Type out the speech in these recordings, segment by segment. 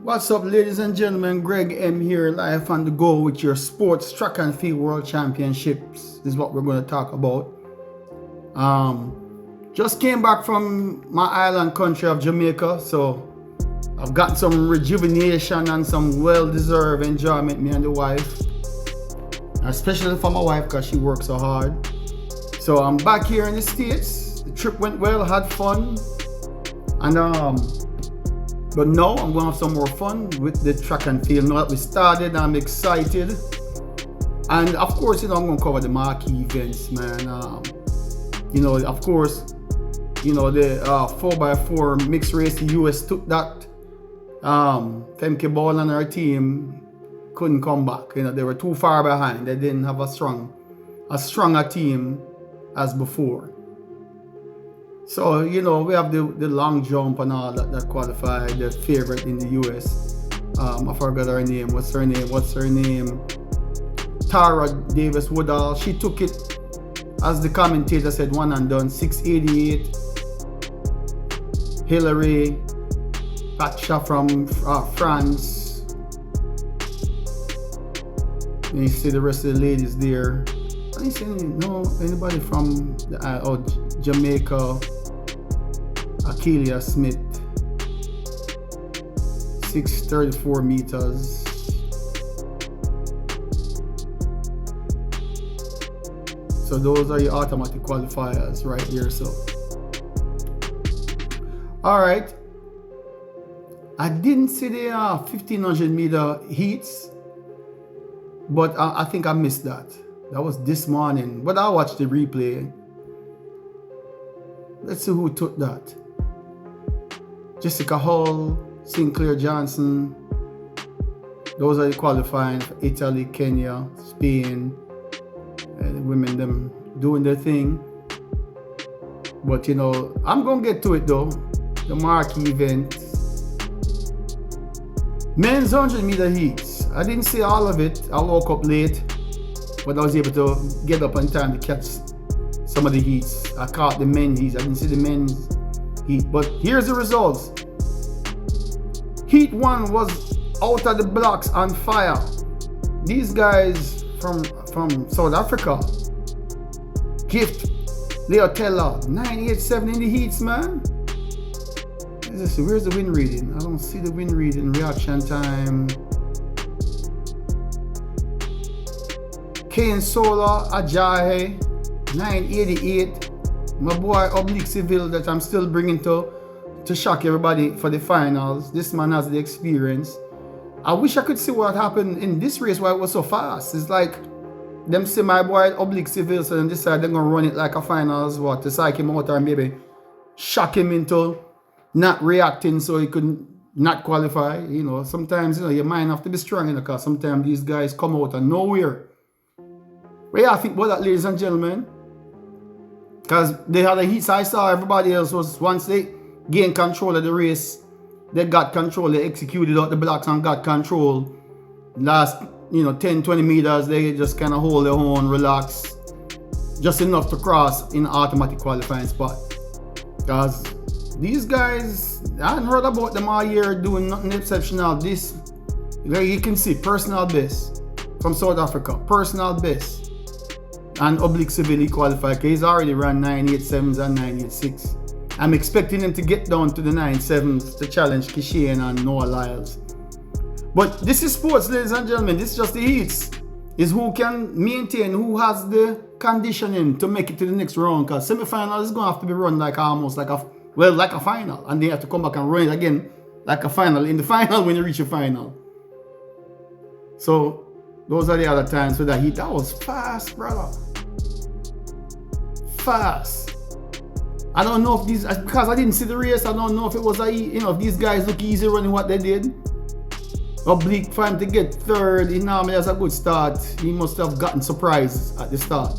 What's up, ladies and gentlemen? Greg M here, live on the go with your sports track and field world championships. This is what we're going to talk about. Just came back from my island country of Jamaica, so I've got some rejuvenation and some well-deserved enjoyment, me and the wife, especially for my wife because she works so hard. So I'm back here in the States. The trip went well, had fun, and but now I'm going to have some more fun with the track and field. Now that we started, I'm excited. And of course, I'm going to cover the marquee events, man. Of course, the 4x4 mixed race, the US took that. Femke Ball and her team couldn't come back. They were too far behind. They didn't have a stronger team as before. So, we have the long jump and all that qualified, the favorite in the US. I forgot her name. What's her name? Tara Davis Woodall. She took it, as the commentator said, one and done, 688. Hillary Patcha from France. And you see the rest of the ladies there. I didn't see anybody from Jamaica. Akelia Smith, 634 meters. So those are your automatic qualifiers right there. So, all right. I didn't see the 1500 meter heats, but I think I missed that. That was this morning, but I watched the replay. Let's see who took that. Jessica Hall, Sinclair Johnson. Those are the qualifying for Italy, Kenya, Spain. The women them doing their thing. But I'm gonna get to it though. The marquee event. Men's 100 meter heats. I didn't see all of it. I woke up late, but I was able to get up on time to catch some of the heats. I caught the men's heats. I didn't see the men's heat. But here's the results. Heat 1 was out of the blocks on fire. These guys from South Africa. Gift Leotella, 987 in the heats, man. Where's the win reading? I don't see the win reading. Reaction time. Kane Sola Ajayi, 988. My boy Oblique Civil that I'm still bringing to shock everybody for the finals. This man has the experience. I wish I could see what happened in this race, why it was so fast. It's like them see my boy Oblique Civil, so then decide they're gonna run it like a finals, to psych him out or maybe shock him into not reacting so he could not qualify. Sometimes your mind have to be strong because sometimes these guys come out of nowhere. But yeah, I think about that, ladies and gentlemen. Because they had a heat, I saw everybody else was, once they gained control of the race, they got control, they executed out the blocks and got control. Last, 10-20 meters, they just kind of hold their own, relax, just enough to cross in automatic qualifying spot. Because these guys, I hadn't heard about them all year doing nothing exceptional. This, you can see, personal best from South Africa, personal best. And Oblique Civil qualified because he's already ran 987s and 986. I'm expecting him to get down to the 97s to challenge Kishane and Noah Lyles. But this is sports, ladies and gentlemen. This is just the heats. It's who can maintain, who has the conditioning to make it to the next round. Because semi-final is going to have to be run like a final. And they have to come back and run it again like a final. In the final when you reach a final. So those are the other times for that heat. That was fast, brother. Fast. I don't know if these, because I didn't see the race, I don't know if it was if these guys look easy running what they did. Oblique for him to get third, he normally has a good start. He must have gotten surprised at the start.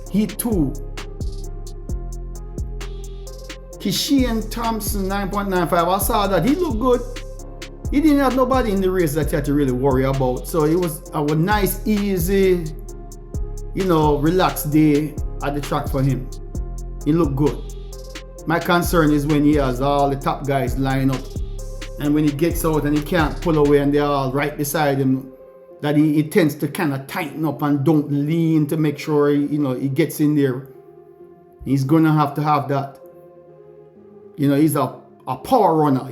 Heat 2. Kishane Thompson, 9.95. I saw that. He looked good. He didn't have nobody in the race that he had to really worry about. So it was a nice, easy, relaxed day at the track for him. He looked good. My concern is when he has all the top guys line up And when he gets out and he can't pull away and they're all right beside him, that he tends to kind of tighten up and don't lean to make sure he gets in there. He's gonna have to have that. He's a power runner,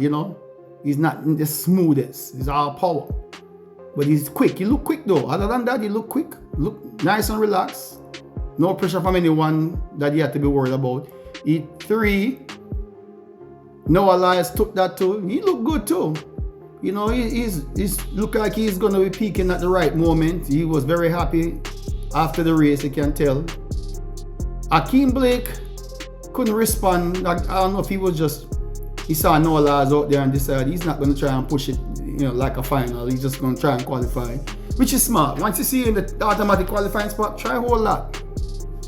He's not the smoothest. He's all power. But he's quick. He look quick though. Other than that, he look quick. Look nice and relaxed. No pressure from anyone that he had to be worried about. He 3. Noah Lyles took that too. He looked good too. He's look like he's gonna be peaking at the right moment. He was very happy after the race, you can tell. Akeem Blake couldn't respond. I don't know if he saw Noah Lyles out there and decided he's not gonna try and push it, like a final. He's just gonna try and qualify, which is smart. Once you see you in the automatic qualifying spot, try a whole lot.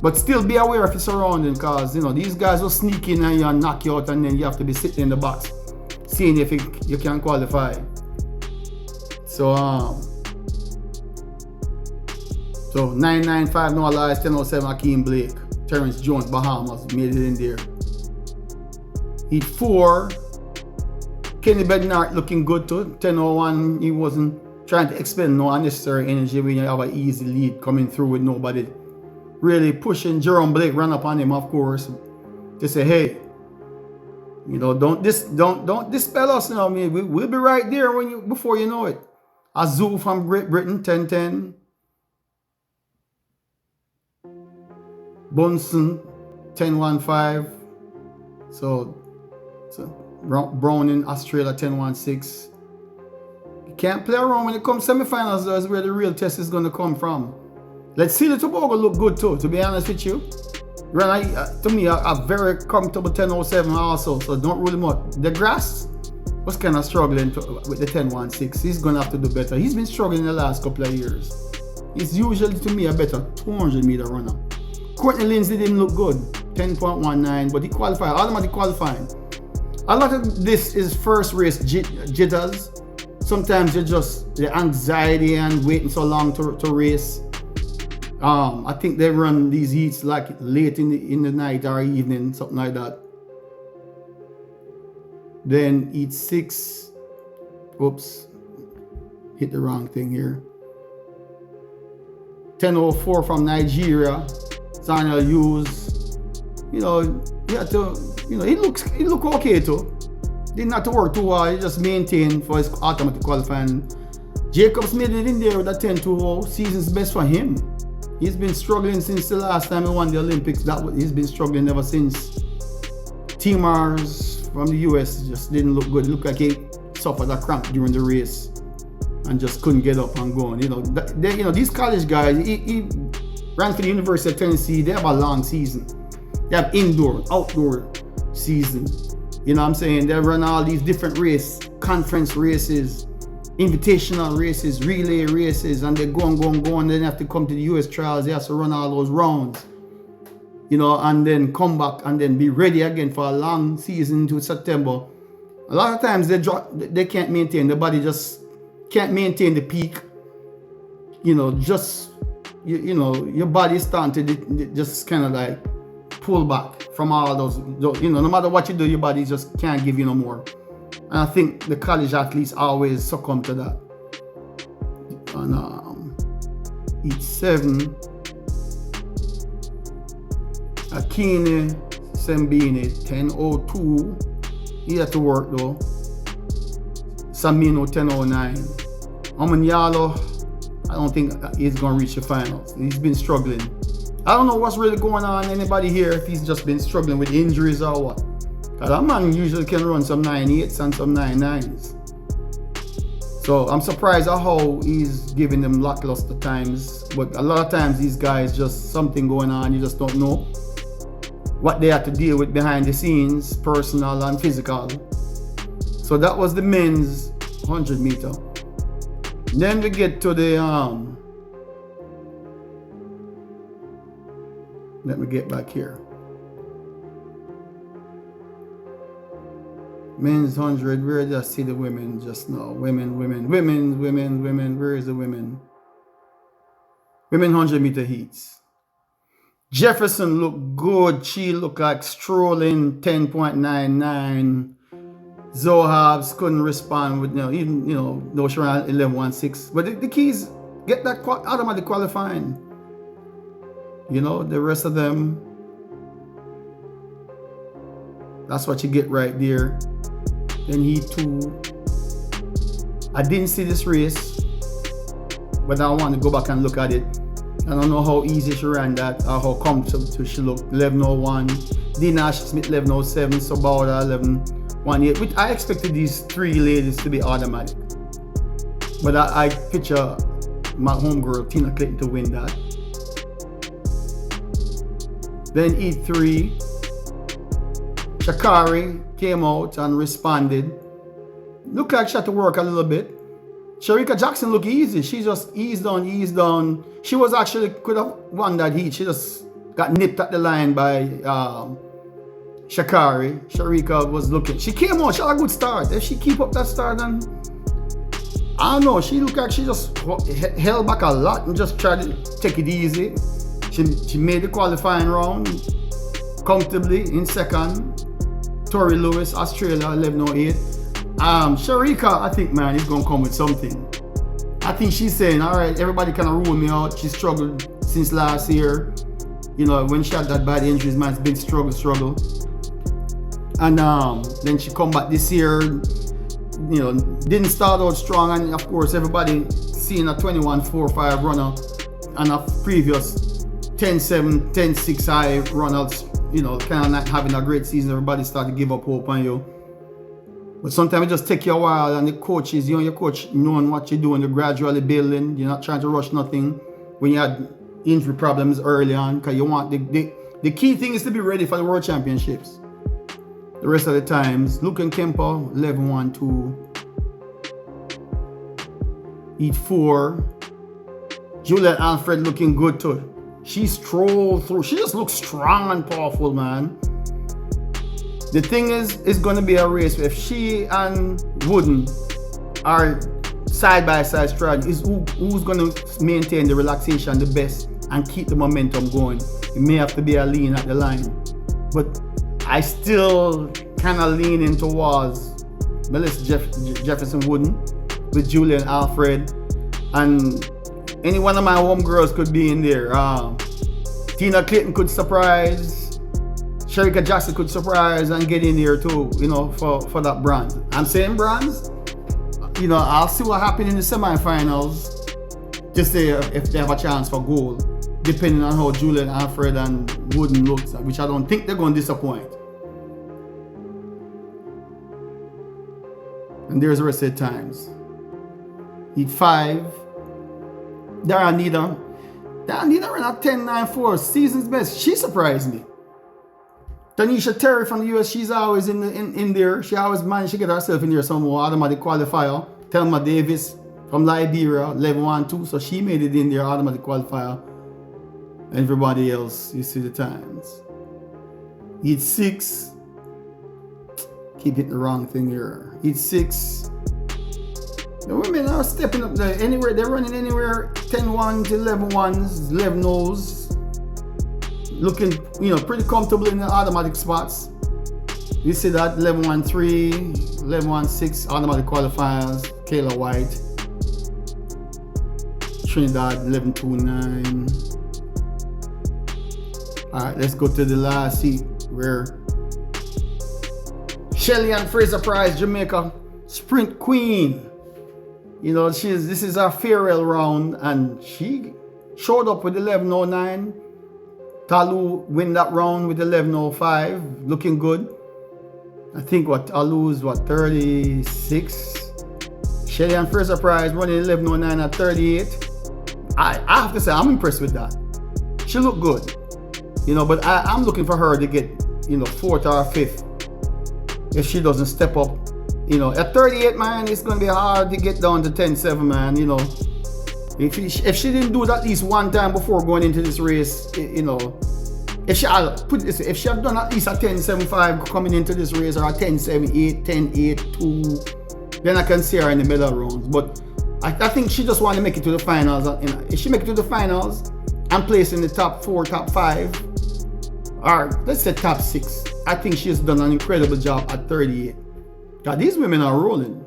But still be aware of your surrounding, because these guys will sneak in and knock you out, and then you have to be sitting in the box seeing if you can qualify. So 995 Noah Lyles, 1007 Akeem Blake, Terrence Jones Bahamas made it in there. Heat 4, Kenny Bednar looking good too. 1001, he wasn't trying to expend no unnecessary energy when you have an easy lead coming through with nobody really pushing. Jerome Blake ran up on him, of course, to say, hey, don't dispel us now. We'll be right there before you know it. Azul from Great Britain, 1010. Bunsen, 1015. So Brown in Australia, 1016. You can't play around when it comes semifinals. That's where the real test is going to come from. Let's see the Tobago look good too, to be honest with you. To me, a very comfortable 1007 also, so don't rule him out. The Grass was kind of struggling with the 1016. He's going to have to do better. He's been struggling in the last couple of years. He's usually, to me, a better 200-meter runner. Courtney Lindsay didn't look good, 10.19, but he qualified, automatic qualifying. A lot of this is first race jitters. Sometimes you're just the anxiety and waiting so long to race. I think they run these heats like late in the night or evening, something like that. Then heat 6. Oops, hit the wrong thing here. 1004 from Nigeria, Daniel Hughes. He had to, he look okay too. Didn't have to work too hard. He just maintained for his automatic qualifying. Jacobs made it in there with a 10-2-0. Season's best for him. He's been struggling since the last time he won the Olympics. He's been struggling ever since. T-Mars from the US just didn't look good. It looked like he suffered a cramp during the race and just couldn't get up and going. These college guys, he ran for the University of Tennessee. They have a long season. They have indoor, outdoor season. You know what I'm saying? They run all these different races, conference races, invitational races, relay races, and they go, and then have to come to the US trials. They have to run all those rounds, and then come back and then be ready again for a long season to September. A lot of times they can't maintain, the body just can't maintain the peak. Your body is starting to just kind of like pull back from all those, no matter what you do, your body just can't give you no more. And I think the college athletes always succumb to that. And heat 7, Akine Sembini, 10:02. He had to work though. Samino, 10:09. Omanyalo, I don't think he's going to reach the finals. He's been struggling. I don't know what's really going on. Anybody here, if he's just been struggling with injuries or what? Because that man usually can run some 9.8s and some 9.9s. So I'm surprised at how he's giving them lackluster times. But a lot of times these guys, just something going on, you just don't know what they have to deal with behind the scenes, personal and physical. So that was the men's 100 meter. Then we get to the let me get back here. Men's 100, where did I see the women just now? Women. Where is the women? Women 100 meter heats. Jefferson looked good. She looked like strolling, 10.99. Zohabs couldn't respond with, even, though she ran 11.16. But the key is get that automatic qualifying. The rest of them, that's what you get right there. Then Heat 2. I didn't see this race, but I want to go back and look at it. I don't know how easy she ran that or how comfortable she looked. 11.01. Dina Smith 11.07. Sobauda 11.18. Which I expected these three ladies to be automatic. But I picture my homegirl Tina Clayton to win that. Then Heat 3. Sha'Carri came out and responded. Looked like she had to work a little bit. Shericka Jackson looked easy. She just eased down. She was actually could have won that heat. She just got nipped at the line by Sha'Carri. Shericka was looking. She came out. She had a good start. If she keep up that start, then I don't know. She looked like she just held back a lot and just tried to take it easy. She made the qualifying round comfortably in second. Tori Lewis, Australia, 11.08. Shericka, I think, man, is going to come with something. I think she's saying, all right, everybody kind of rule me out. She struggled since last year. When she had that bad injuries, man, it's been struggle. And then she come back this year, didn't start out strong. And, of course, everybody seeing a 21.45 runner and a previous 10.7, 10.6 high runners, kind of not having a great season. Everybody started to give up hope on you. But sometimes it just take you a while, and the coaches, your coach knowing what you're doing, you're gradually building. You're not trying to rush nothing when you had injury problems early on, because you want the key thing is to be ready for the World Championships. The rest of the times, Luke and Kemper, 11.12. Heat 4. Juliet Alfred looking good too. She strolled through. She just looks strong and powerful, man. The thing is, it's going to be a race. If she and Wooden are side-by-side strategy, is who's going to maintain the relaxation the best and keep the momentum going. It may have to be a lean at the line. But I still kind of leaning towards Melissa Jefferson Wooden with Julian Alfred. And any one of my homegirls could be in there. Tina Clayton could surprise. Shericka Jackson could surprise and get in there too, for that bronze. I'm saying bronze. I'll see what happens in the semifinals to say if they have a chance for gold, depending on how Julian Alfred and Wooden looks, which I don't think they're going to disappoint. And there's the rest of the times. Heat 5. Darren Needham ran a 10.94, season's best. She surprised me. Tanisha Terry from the US, she's always in there. She always managed to get herself in there somewhere. Automatic qualifier. Thelma Davis from Liberia, 11.12. So she made it in there, automatic qualifier. Everybody else, you see the times. Heat 6. Keep hitting the wrong thing here. Heat 6. The women are stepping up there. Anywhere they're running anywhere 10.1 to 11.1s, 11.0s. Looking, pretty comfortable in the automatic spots. You see that 11.13, 11.16 automatic qualifiers. Kayla White, Trinidad 11.29. All right, let's go to the last heat where Shelly Ann Fraser-Pryce, Jamaica sprint queen. This is our farewell round, and she showed up with 11.09. Talu win that round with 11.05, looking good. I think Talu is 36. Shelly Ann Fraser-Pryce running 11.09 at 38. I have to say I'm impressed with that. She looked good, but I'm looking for her to get, fourth or fifth if she doesn't step up. At 38, man, it's going to be hard to get down to 10.7, man. If she didn't do it at least one time before going into this race, if she had done at least a 10.75 coming into this race, or a 10.78, 10.82, then I can see her in the middle rounds. But I think she just want to make it to the finals. If she make it to the finals and place in the top 4, top 5, or let's say top 6, I think she's done an incredible job at 38. God, these women are rolling.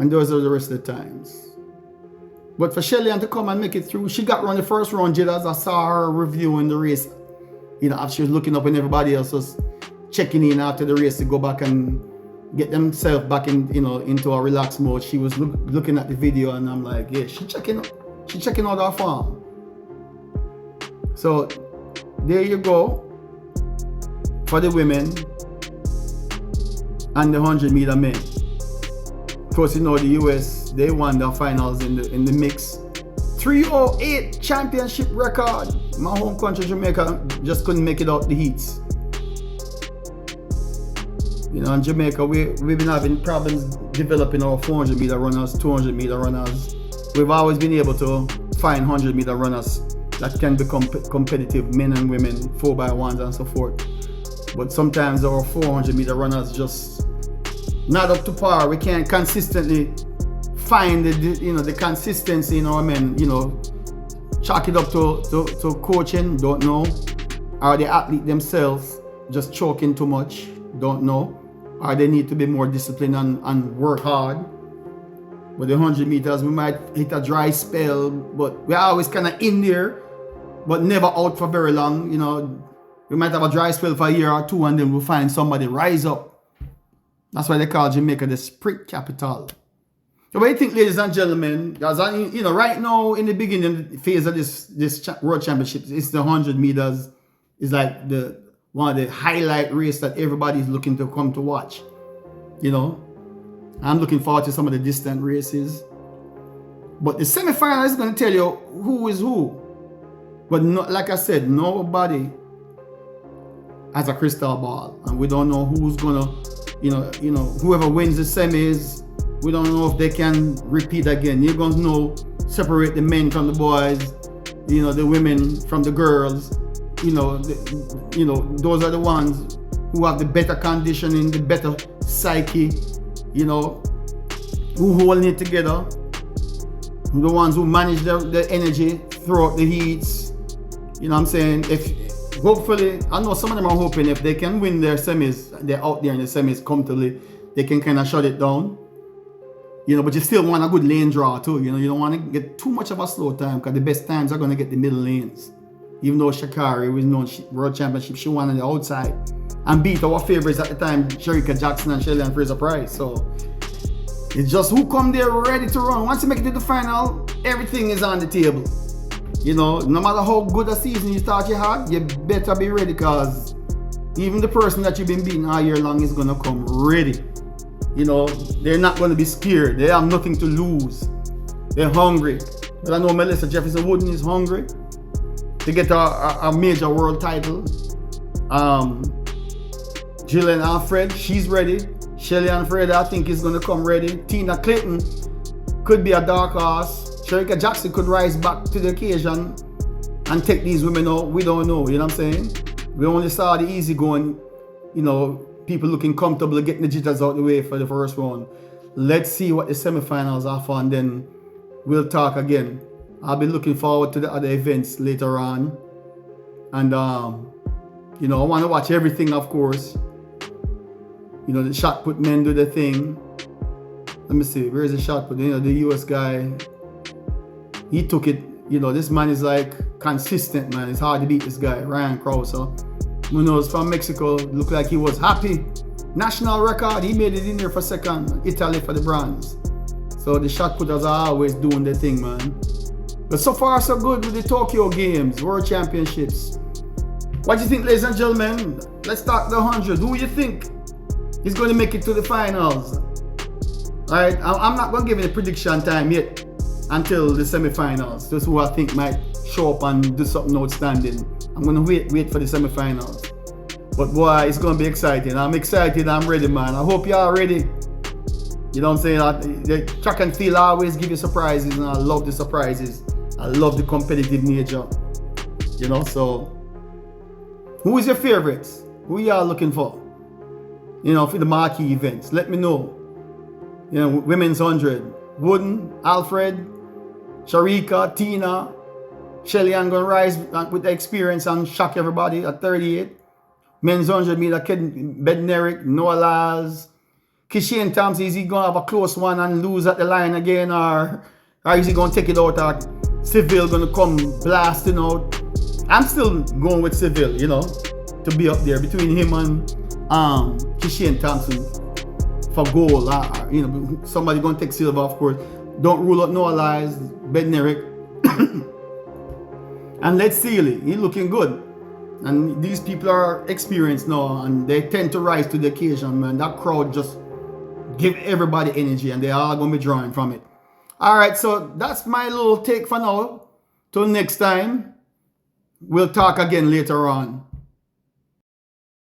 And those are the rest of the times. But for Shelly-Ann to come and make it through, she got around the first round, Jitters. I saw her reviewing the race. You know, she was looking up and everybody else was checking in after the race to go back and get themselves back in, you know, into a relaxed mode. She was looking at the video and I'm like, yeah, she checking out her form. So there you go for the women and the 100-meter men. Of course, you know the US, they won the finals in the mix. 308 championship record. My home country, Jamaica, just couldn't make it out the heats. You know, in Jamaica, we've been having problems developing our 400-meter runners, 200-meter runners. We've always been able to find 100-meter runners that can become competitive, men and women, 4x1s and so forth. But sometimes our 400-meter runners just not up to par. We can't consistently find the consistency in our men. You know, chalk it up to coaching, don't know. Are the athlete themselves just choking too much? Don't know. Or they need to be more disciplined and work hard. With the 100 meters, we might hit a dry spell, but we're always kind of in there, but never out for very long. You know, we might have a dry spell for a year or two, and then we'll find somebody rise up. That's why they call Jamaica the sprint capital. So what do you think, ladies and gentlemen? Because you know, right now in the beginning phase of this World Championships, it's the 100 meters. It's like one of the highlight race that everybody's looking to come to watch. You know, I'm looking forward to some of the distant races. But the semi-final is going to tell you who is who. But no, like I said, nobody has a crystal ball, and we don't know who's gonna, you know, whoever wins the semis, we don't know if they can repeat again. You're gonna know, separate the men from the boys, you know, the women from the girls. You know, those are the ones who have the better conditioning, the better psyche. You know, who hold it together. The ones who manage the energy throughout the heats. You know what I'm saying? Hopefully, I know some of them are hoping if they can win their semis, they're out there in the semis comfortably, they can kind of shut it down. You know, but you still want a good lane draw too. You know, you don't want to get too much of a slow time, because the best times are going to get the middle lanes. Even though Sha'Carri was known World Championship, she won on the outside and beat our favorites at the time, Shericka Jackson and Shelly-Ann Fraser-Pryce. So it's just who come there ready to run. Once you make it to the final, everything is on the table. You know, no matter how good a season you thought you had, you better be ready, because even the person that you've been beating all year long is going to come ready. You know, they're not going to be scared. They have nothing to lose. They're hungry. But I know Melissa Jefferson-Wooden is hungry to get a major world title. Jillian Alfred, she's ready. Shelly-Ann Fraser, I think, is going to come ready. Tina Clayton could be a dark horse. Shericka Jackson could rise back to the occasion and take these women out. We don't know, you know what I'm saying? We only saw the easy going, you know, people looking comfortable getting the jitters out the way for the first round. Let's see what the semifinals are for, and then we'll talk again. I'll be looking forward to the other events later on. And, you know, I want to watch everything, of course. You know, the shot put men do the thing. Let me see, where is the shot put? You know, the US guy, he took it. You know, this man is like consistent, man. It's hard to beat this guy, Ryan Krauser. Who knows, from Mexico, looked like he was happy. National record, he made it in there for second. Italy for the bronze. So the shot putters are always doing their thing, man. But so far, so good with the Tokyo Games, World Championships. What do you think, ladies and gentlemen? Let's talk the 100. Who do you think is going to make it to the finals? Alright, I'm not going to give it a prediction time yet until the semifinals. Just who I think might show up and do something outstanding. I'm going to wait for the semifinals. But boy, it's going to be exciting. I'm excited, I'm ready, man. I hope y'all ready. You know what I'm saying? The track and field always give you surprises, and I love the surprises. I love the competitive nature. You know, so who is your favorites? Who y'all looking for? You know, for the marquee events. Let me know. You know, women's 100. Wooden, Alfred, Shericka, Tina, Shelly-Ann gonna rise with the experience and shock everybody at 38. Men's 100 meter, Ken Bednarik, Noah Lyles, Kishane Thompson, is he going to have a close one and lose at the line again, or is he going to take it out, or Seville going to come blasting out? I'm still going with Seville, to be up there between him and Kishane Thompson for goal. Somebody going to take silver, of course. Don't rule out Noah Lyles, Bednarik. And Let's Sealy, he's looking good. And these people are experienced now, and they tend to rise to the occasion, man. That crowd just give everybody energy, and they are going to be drawing from it. All right, so that's my little take for now. Till next time, we'll talk again later on.